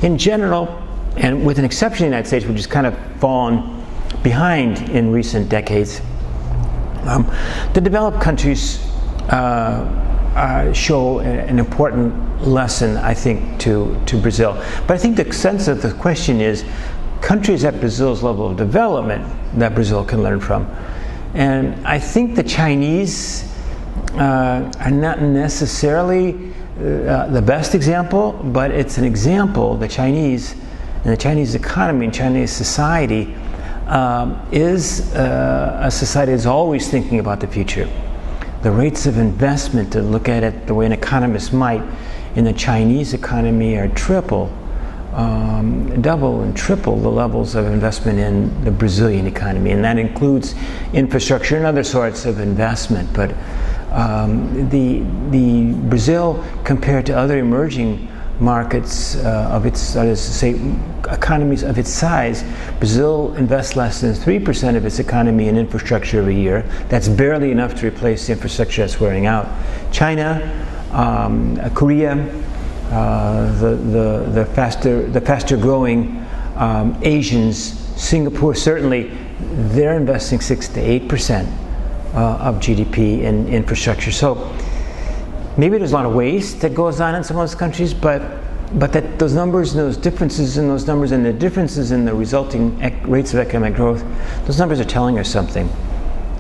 in general, and with an exception of the United States, which has kind of fallen behind in recent decades, the developed countries show an important lesson, I think, to Brazil. But I think the sense of the question is countries at Brazil's level of development that Brazil can learn from. And I think the Chinese are not necessarily the best example, but it's an example. The Chinese and the Chinese economy and Chinese society is a society that's always thinking about the future. The rates of investment, to look at it the way an economist might, in the Chinese economy are double and triple the levels of investment in the Brazilian economy, and that includes infrastructure and other sorts of investment. But the Brazil, compared to other emerging markets of its, economies of its size, Brazil invests less than 3% of its economy in infrastructure every year. That's barely enough to replace the infrastructure that's wearing out. China, Korea, the faster growing Asians, Singapore, certainly, they're investing 6 to 8% of GDP in infrastructure. So maybe there's a lot of waste that goes on in some of those countries, but that those numbers and those differences in those numbers and the differences in the resulting rates of economic growth, those numbers are telling us something.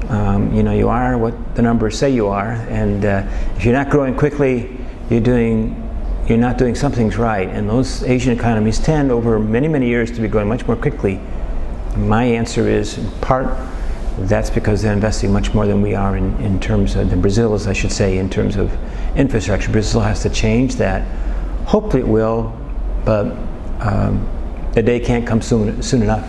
You are what the numbers say you are, and if you're not growing quickly, you're not doing some things right. And those Asian economies tend, over many, many years, to be growing much more quickly. My answer is, in part, that's because they're investing much more than we are in terms of, than Brazil is, I should say, in terms of infrastructure. Brazil has to change that. Hopefully it will, but the day can't come soon enough.